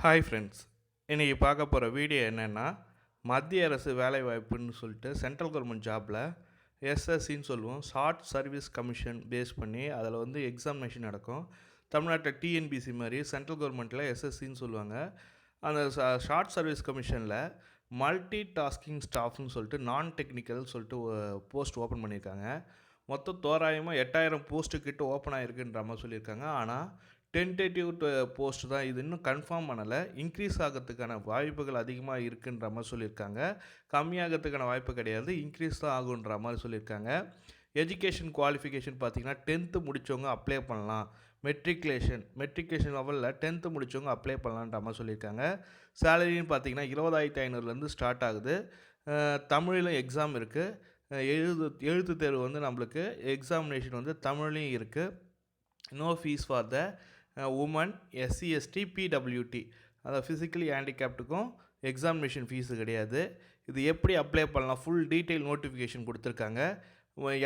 Hi friends. இன்றைக்கி பார்க்க போகிற வீடியோ என்னென்னா, மத்திய அரசு வேலைவாய்ப்புன்னு சொல்லிட்டு சென்ட்ரல் கவர்மெண்ட் ஜாபில் எஸ்எஸ்சின்னு சொல்லுவோம். ஷார்ட் சர்வீஸ் கமிஷன் பேஸ் பண்ணி அதில் வந்து எக்ஸாமினேஷன் நடக்கும். தமிழ்நாட்டில் டிஎன்பிசி மாதிரி சென்ட்ரல் கவர்மெண்ட்டில் எஸ்எஸ்சின்னு சொல்லுவாங்க. அந்த ஷார்ட் சர்வீஸ் கமிஷனில் மல்டி டாஸ்கிங் ஸ்டாஃப்னு சொல்லிட்டு நான் டெக்னிக்கல் சொல்லிட்டு போஸ்ட் ஓப்பன் பண்ணியிருக்காங்க. மொத்தம் தோராயமாக 8000 போஸ்ட்டு கிட்ட ஓப்பன் ஆகிருக்குன்ற மாதிரி சொல்லியிருக்காங்க. ஆனால் டென்டேட்டிவ் போஸ்ட் தான், இது இன்னும் கன்ஃபார்ம் பண்ணலை. இன்க்ரீஸ் ஆகிறதுக்கான வாய்ப்புகள் அதிகமாக இருக்குன்ற மாதிரி சொல்லியிருக்காங்க. கம்மியாகிறதுக்கான வாய்ப்பு கிடையாது, இன்க்ரீஸ் தான் ஆகுன்ற மாதிரி சொல்லியிருக்காங்க. எஜுகேஷன் குவாலிஃபிகேஷன் பார்த்திங்கன்னா 10th முடித்தவங்க அப்ளை பண்ணலாம். மெட்ரிகுலேஷன் லெவலில் 10th முடித்தவங்க அப்ளை பண்ணலான்ற மாதிரி சொல்லியிருக்காங்க. சேலரின்னு பார்த்திங்கன்னா 20,500 ஸ்டார்ட் ஆகுது. தமிழிலும் எக்ஸாம் இருக்குது. எழுத்து தேர்வு வந்து நம்மளுக்கு எக்ஸாமினேஷன் வந்து தமிழ்லையும் இருக்குது. No fees for the women, SC, ST, PWD, அதாவது ஃபிசிக்கலி ஹேண்டிகேப்டுக்கும் எக்ஸாமினேஷன் ஃபீஸு கிடையாது. இது எப்படி அப்ளை பண்ணலாம், ஃபுல் டீட்டெயில் நோட்டிஃபிகேஷன் கொடுத்துருக்காங்க.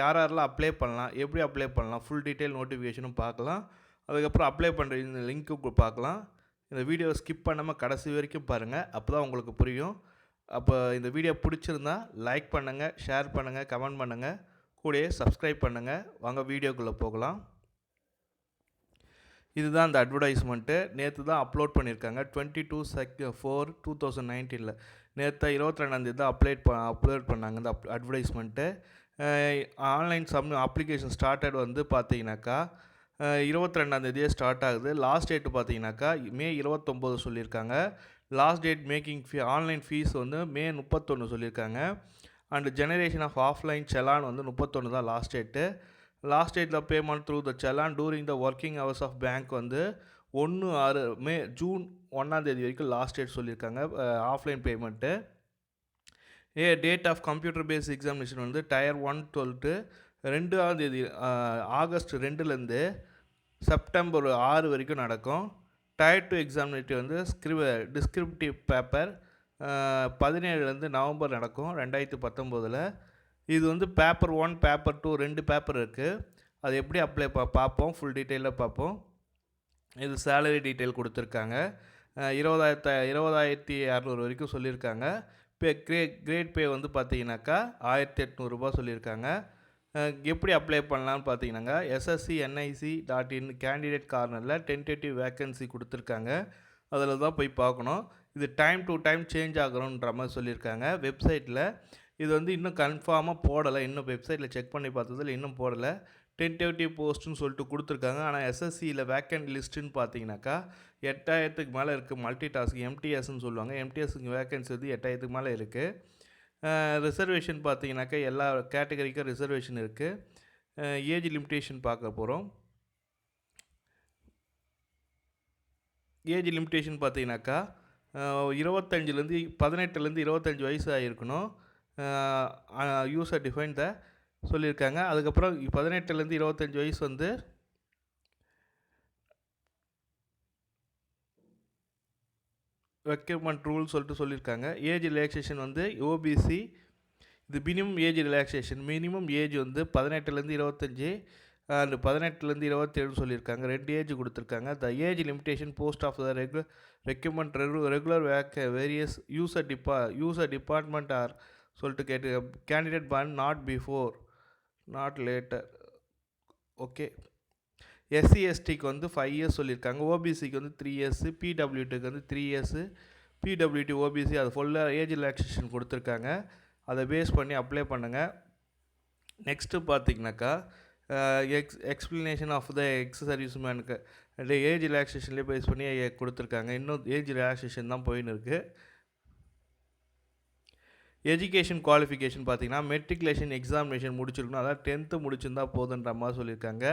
யாரெல்லாம் அப்ளை பண்ணலாம், எப்படி அப்ளை பண்ணலாம், ஃபுல் டீட்டெயில் நோட்டிஃபிகேஷனும் பார்க்கலாம். அதுக்கப்புறம் அப்ளை பண்ணுற இந்த லிங்க்கு பார்க்கலாம். இந்த வீடியோவை ஸ்கிப் பண்ணாமல் கடைசி வரைக்கும் பாருங்கள், அப்போ தான் உங்களுக்கு புரியும். அப்போ இந்த வீடியோ பிடிச்சிருந்தா லைக் பண்ணுங்கள், ஷேர் பண்ணுங்கள், கமெண்ட் பண்ணுங்கள், கூடயே சப்ஸ்கிரைப் பண்ணுங்கள். வாங்க வீடியோக்குள்ளே போகலாம். இதுதான் அந்த அட்வர்டைஸ்மெண்ட்டு. நேற்று தான் அப்லோட் பண்ணியிருக்காங்க. 22/4/2019 நேற்று 22ஆந்தேதி தான் அப்லோட் பண்ணாங்க இந்த அட்வர்டைஸ்மெண்ட்டு. ஆன்லைன் அப்ளிகேஷன் ஸ்டார்டட் வந்து பார்த்தீங்கன்னாக்கா 22ஆந்தேதியே ஸ்டார்ட் ஆகுது. லாஸ்ட் டேட்டு பார்த்தீங்கன்னாக்கா மே 29 சொல்லியிருக்காங்க. Last date making online fees வந்து மே 31 சொல்லியிருக்காங்க. And generation of offline challan வந்து 31 தான் லாஸ்ட் டேட்டு. லாஸ்ட் டேட்டில் payment through the challan during the working hours of bank வந்து ஜூன் 1ஆந்தேதி வரைக்கும் லாஸ்ட் டேட் சொல்லியிருக்காங்க offline payment. Date of computer based examination வந்து டயர் 1 12 2ஆந்தேதி ஆகஸ்ட் 2லேருந்து செப்டம்பர் 6 வரைக்கும் நடக்கும். டயர் 2 எக்ஸாமினேட்டிவ் வந்து டிஸ்கிரிப்டிவ் பேப்பர் 17லேருந்து நவம்பர் நடக்கும் 2019. இது வந்து பேப்பர் 1 பேப்பர் 2 2 பேப்பர் இருக்குது. அது எப்படி அப்ளை பார்ப்போம், ஃபுல் டீட்டெயிலாக பார்ப்போம். இது சேலரி டீட்டெயில் கொடுத்துருக்காங்க. 20,200 வரைக்கும் சொல்லியிருக்காங்க. கிரேட் பே வந்து பார்த்தீங்கன்னாக்கா 1,800 சொல்லியிருக்காங்க. எப்படி அப்ளை பண்ணலான்னு பார்த்தீங்கன்னாக்கா ssc.nic.in கேண்டிடேட் கார்னரில் டென்டேட்டிவ் வேக்கன்சி கொடுத்துருக்காங்க. அதில் தான் போய் பார்க்கணும். இது டைம் டு டைம் சேஞ்ச் ஆகணுன்ற மாதிரி சொல்லியிருக்காங்க வெப்சைட்டில். இது வந்து இன்னும் கன்ஃபார்மாக போடலை, இன்னும் வெப்சைட்டில் செக் பண்ணி பார்த்ததில் இன்னும் போடலை. டென்டேட்டிவ் போஸ்ட்டுன்னு சொல்லிட்டு கொடுத்துருக்காங்க. ஆனால் எஸ்எஸ்சியில் வேக்கண்ட் லிஸ்ட்டுன்னு பார்த்தீங்கன்னாக்கா 8000க்கு மேலே இருக்குது. மல்டி டாஸ்க் எம்டிஎஸ்ன்னு சொல்லுவாங்க. எம்டிஎஸ்க்கு வேக்கன்சி வந்து 8000க்கு மேலே இருக்குது. ரிசர்வேஷன் பார்த்தீங்கன்னாக்கா எல்லா கேட்டகரிக்கும் ரிசர்வேஷன் இருக்குது. ஏஜ் லிமிட்டேஷன் பார்க்க போகிறோம். ஏஜ் லிமிட்டேஷன் பார்த்தீங்கன்னாக்கா 18லேருந்து 25 வயசு ஆகிருக்கணும். யூசர் டிஃபைன் த சொல்லியிருக்காங்க. அதுக்கப்புறம் 18லேருந்து 25 வயசு வந்து ரெக்யூர்மெண்ட் ரூல் சொல்லியிருக்காங்க. ஏஜ் ரிலாக்ஸேஷன் வந்து ஓபிசி, இது minimum age relaxation. Minimum age வந்து 18லேருந்து 25 அண்ட் 18லேருந்து 27 சொல்லியிருக்காங்க. 2 ஏஜ் கொடுத்துருக்காங்க. The age limitation post of the requirement regular various user department are சொல்லிட்டு candidate born not before not later. Okay. SC எஸ்டிக்கு வந்து 5 years சொல்லியிருக்காங்க. ஓபிசிக்கு வந்து 3 இயர்ஸ், பிடபிள்யூடிக்கு வந்து 3 இயர்ஸு. பிடபிள்யூடி ஓபிசி அது ஃபுல்லாக ஏஜ் ரிலாக்ஸேஷன் கொடுத்துருக்காங்க. அதை பேஸ் பண்ணி அப்ளை பண்ணுங்கள். நெக்ஸ்ட்டு பார்த்தீங்கன்னாக்கா எக்ஸ்பிளனேஷன் ஆஃப் த சர்வீஸ்மேனுக்கு ஏஜ் ரிலாக்ஸேஷன்லேயே பேஸ் பண்ணி கொடுத்துருக்காங்க. இன்னும் ஏஜ் ரிலாக்ஸேஷன் தான் போயின்னு இருக்குது. எஜுகேஷன் குவாலிஃபிகேஷன் பார்த்தீங்கன்னா மெட்ரிகுலேஷன் எக்ஸாமினேஷன் முடிச்சிருக்கணும். அதாவது 10th முடிச்சிருந்தா போதுன்ற மாதிரி சொல்லியிருக்காங்க.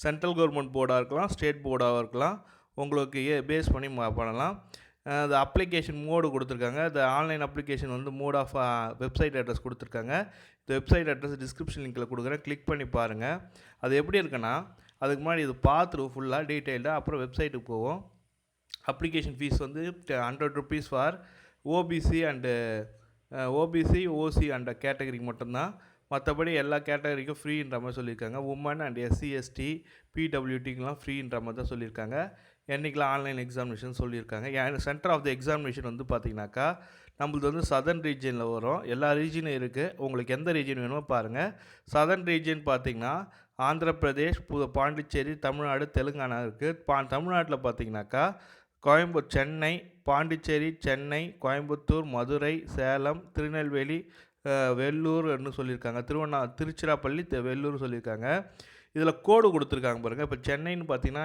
சென்ட்ரல் கவர்மெண்ட் போர்டாக இருக்கலாம், ஸ்டேட் போர்டாக இருக்கலாம், உங்களுக்கு பேஸ் பண்ணி பண்ணலாம். அது அப்ளிகேஷன் மோடு கொடுத்துருக்காங்க. இந்த ஆன்லைன் அப்ளிகேஷன் வந்து மோட் ஆஃப் வெப்சைட் அட்ரஸ் கொடுத்துருக்காங்க. இந்த வெப்சைட் அட்ரஸ் டிஸ்கிரிப்ஷன் லிங்கில் கொடுக்குறேன், கிளிக் பண்ணி பாருங்கள். அது எப்படி இருக்குன்னா, அதுக்கு முன்னாடி இது பார்த்துருவோம் ஃபுல்லாக டீட்டெயில்டாக, அப்புறம் வெப்சைட்டுக்கு போவோம். அப்ளிகேஷன் ஃபீஸ் வந்து 100 rupees for OBC and OBC OC and கேட்டகரிக்கு மட்டும்தான். மற்றபடி எல்லா கேட்டகரிக்கும் ஃப்ரீன்ற மாதிரி சொல்லியிருக்காங்க. உமன் அண்ட் எஸ்சி எஸ்டி பிடபிள்யூடிக்கெலாம் ஃப்ரீன்ற மாதிரி தான் சொல்லியிருக்காங்க. என்றைக்கெலாம் ஆன்லைன் எக்ஸாமினேஷன் சொல்லியிருக்காங்க. சென்டர் ஆஃப் த எக்ஸாமினேஷன் வந்து பார்த்திங்கனாக்கா நம்மளது வந்து சதர்ன் ரீஜியனில் வரும். எல்லா ரீஜியனும் இருக்குது. உங்களுக்கு எந்த ரீஜியன் வேணுமோ பாருங்கள். சதர்ன் ரீஜியன் பார்த்திங்கன்னா ஆந்திர பிரதேஷ், பாண்டிச்சேரி, தமிழ்நாடு, தெலுங்கானா இருக்குது. தமிழ்நாட்டில் பார்த்திங்கனாக்கா சென்னை, பாண்டிச்சேரி, சென்னை, கோயம்புத்தூர், மதுரை, சேலம், திருநெல்வேலி, வெள்ளூர்னு சொல்லியிருக்காங்க. திருச்சிராப்பள்ளி, வெள்ளூர் சொல்லியிருக்காங்க. இதில் கோடு கொடுத்துருக்காங்க பாருங்கள். இப்போ சென்னைன்னு பார்த்தீங்கன்னா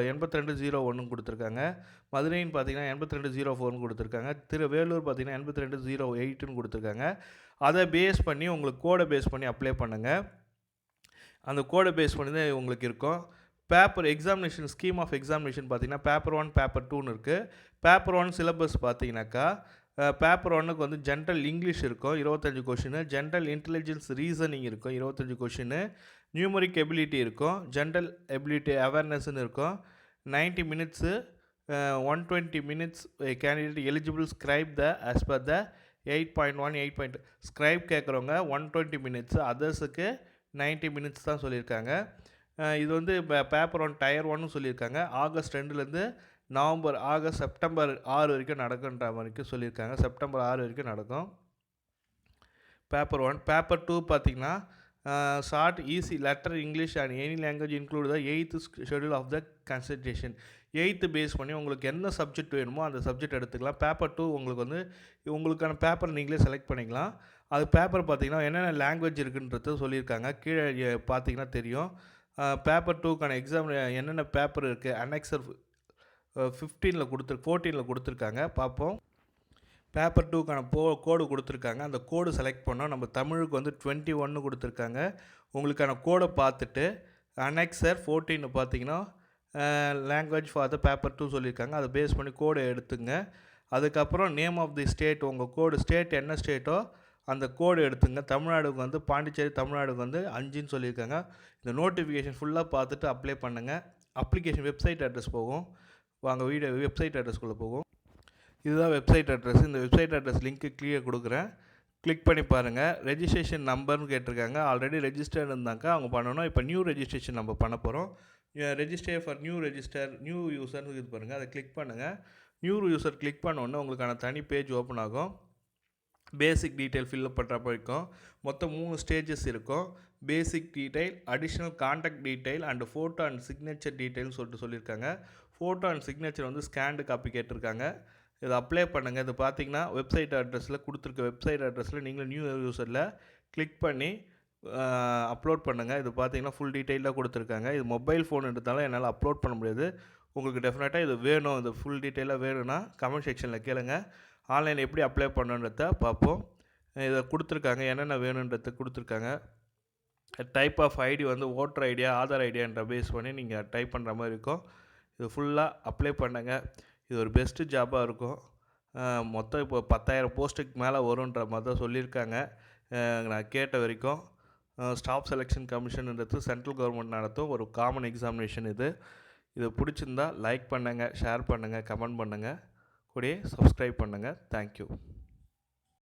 8201 கொடுத்துருக்காங்க. மதுரைன்னு பார்த்தீங்கன்னா 8204 கொடுத்துருக்காங்க. வேலூர் பார்த்தீங்கன்னா 8208 கொடுத்துருக்காங்க. அதை பேஸ் பண்ணி உங்களுக்கு கோடை பேஸ் பண்ணி அப்ளை பண்ணுங்கள். அந்த கோடை பேஸ் பண்ணி தான் உங்களுக்கு இருக்கும். Paper examination scheme of examination பார்த்தீங்கன்னா பேப்பர் 1, பேப்பர் 2ன்னு இருக்குது. பேப்பர் 1 சிலபஸ் பார்த்தீங்கன்னாக்கா பேப்பர் 1க்கு வந்து ஜென்ரல் இங்கிலீஷ் இருக்கும் 25 கொஷினு, ஜென்ரல் இன்டெலிஜென்ஸ் ரீசனிங் இருக்கும் 25 கொஷினு, நியூமரிக் எபிலிட்டி இருக்கும், ஜென்ரல் எபிலிட்டி அவேர்னஸ்ன்னு இருக்கும். 90 minutes, 120 minutes candidate eligible scribe the as per the 8.1 8. Scribe கேட்குறவங்க 120 மினிட்ஸு, அதர்ஸுக்கு 90 மினிட்ஸ் தான் சொல்லியிருக்காங்க. இது வந்து பேப்பர் 1 டயர் 1ன்னு சொல்லியிருக்காங்க. ஆகஸ்ட் 2லேருந்து செப்டம்பர் 6 வரைக்கும் நடக்குன்ற வரைக்கும் சொல்லியிருக்காங்க. செப்டம்பர் 6 வரைக்கும் நடக்கும் பேப்பர் 1. பேப்பர் 2 பார்த்திங்கன்னா short easy letter English and any language include the 8th schedule of the consultation. 8th base பண்ணி உங்களுக்கு என்ன சப்ஜெக்ட் வேணுமோ அந்த சப்ஜெக்ட் எடுத்துக்கலாம். பேப்பர் 2 உங்களுக்கு வந்து உங்களுக்கான பேப்பர் நீங்களே செலக்ட் பண்ணிக்கலாம். அது பேப்பர் பார்த்திங்கன்னா என்னென்ன லாங்குவேஜ் இருக்குன்றது சொல்லியிருக்காங்க. கீழே பார்த்திங்கன்னா தெரியும். பேப்பர் 2க்கான எக்ஸாம் என்னென்ன பேப்பர் இருக்குது அனெக்சர் 14ல் கொடுத்துருக்காங்க. பார்ப்போம். பேப்பர் 2க்கான கோடு கொடுத்துருக்காங்க. அந்த கோடு செலக்ட் பண்ணோம். நம்ம தமிழுக்கு வந்து 21 கொடுத்துருக்காங்க. உங்களுக்கான கோடை பார்த்துட்டு அனெக்சர் 14 பார்த்தீங்கன்னா லாங்குவேஜ் ஃபார் த பேப்பர் 2 சொல்லியிருக்காங்க. அதை பேஸ் பண்ணி கோடை எடுத்துங்க. அதுக்கப்புறம் நேம் ஆஃப் தி ஸ்டேட், உங்கள் கோடு ஸ்டேட் என்ன ஸ்டேட்டோ அந்த கோடு எடுத்துங்க. தமிழ்நாடுக்கு வந்து பாண்டிச்சேரி, தமிழ்நாடுக்கு வந்து 5ன்னு சொல்லியிருக்காங்க. இந்த நோட்டிஃபிகேஷன் ஃபுல்லாக பார்த்துட்டு அப்ளை பண்ணுங்கள். அப்ளிகேஷன் வெப்சைட் அட்ரஸ் போகும். வாங்க வெப்சைட் அட்ரஸ்க்குள்ளே போகும். இதுதான் வெப்சைட் அட்ரஸ். இந்த வெப்சைட் அட்ரஸ் லிங்க்கு கீழே கொடுக்குறேன். கிளிக் பண்ணி பாருங்கள். ரெஜிஸ்ட்ரேஷன் நம்பர்னு கேட்டிருக்காங்க. ஆல்ரெடி ரெஜிஸ்டர் இருந்தாக்கா அவங்க பண்ணணும். இப்போ நியூ ரெஜிஸ்ட்ரேஷன் நம்ம பண்ண போகிறோம். ரெஜிஸ்டர் ஃபார் நியூ யூசர்னு இது பாருங்கள். அதை கிளிக் பண்ணுங்கள். நியூ யூசர் கிளிக் பண்ணோன்னே உங்களுக்கான தனி பேஜ் ஓப்பன் ஆகும். பேசிக் டீட்டெயில் ஃபில்அப் பண்ணுறப்ப இருக்கும். மொத்தம் 3 ஸ்டேஜஸ் இருக்கும். Basic detail, additional contact detail and photo and signature டீட்டெயில்னு சொல்லியிருக்காங்க. ஃபோட்டோ அண்ட் சிக்னேச்சர் வந்து ஸ்கேண்டு காப்பி கேட்டிருக்காங்க. இதை அப்ளை பண்ணுங்கள். இது பார்த்தீங்கன்னா வெப்சைட் அட்ரஸில் நீங்களும் நியூ யூசரில் கிளிக் பண்ணி அப்லோட் பண்ணுங்கள். இது பார்த்தீங்கன்னா ஃபுல் டீட்டெயிலாக கொடுத்துருக்காங்க. இது மொபைல் ஃபோன் எடுத்தாலும் என்னால் அப்லோட் பண்ண முடியாது. உங்களுக்கு டெஃபினட்டாக இது வேணும், இது ஃபுல் டீட்டெயிலாக வேணும்னா கமெண்ட் செக்ஷனில் கேளுங்க. ஆன்லைனில் எப்படி அப்ளை பண்ணுன்றத பார்ப்போம். இதை கொடுத்துருக்காங்க, என்னென்ன வேணுன்றத கொடுத்துருக்காங்க. டைப் ஆஃப் ஐடி வந்து ஓட்டர் ஐடியா, ஆதார் ஐடியான்ற பேஸ் பண்ணி நீங்கள் டைப் பண்ணுற மாதிரி இருக்கும். இது ஃபுல்லாக அப்ளை பண்ணுங்கள். இது ஒரு பெஸ்ட்டு ஜாபாக இருக்கும். மொத்தம் இப்போ 10,000 போஸ்ட்டுக்கு மேலே வருன்ற மாதிரி தான் சொல்லியிருக்காங்க. நான் கேட்ட வரைக்கும் ஸ்டாஃப் செலெக்ஷன் கமிஷன்ன்றது சென்ட்ரல் கவர்மெண்ட் நடத்தும் ஒரு காமன் எக்ஸாமினேஷன். இது பிடிச்சிருந்தா லைக் பண்ணுங்கள், ஷேர் பண்ணுங்கள், கமெண்ட் பண்ணுங்கள், கூடயே சப்ஸ்கிரைப் பண்ணுங்கள். தேங்க்யூ.